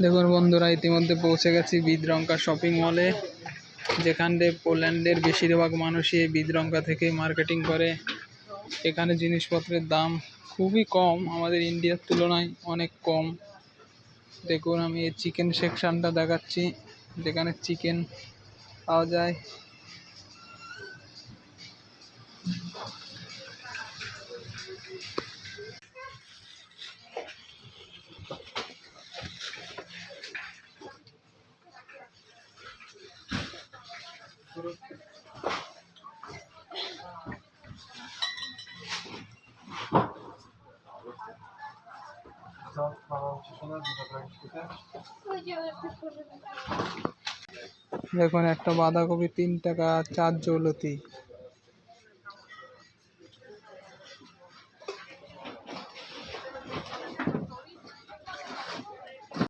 দেখুন বন্ধুরা, ইতিমধ্যে পৌঁছে গেছি বিদরঙ্কা শপিং মলে, যেখানে পোল্যান্ডের বেশিরভাগ মানুষই এই বিদরঙ্কা থেকে মার্কেটিং করে। এখানে জিনিসপত্রের দাম খুবই কম, আমাদের ইন্ডিয়ার তুলনায় অনেক কম। দেখুন, আমি এই চিকেন সেকশনটা দেখাচ্ছি, যেখানে চিকেন পাওয়া যায়। দেখুন, একটা বাঁধাকপি 3 টাকা 4 জৌলতি।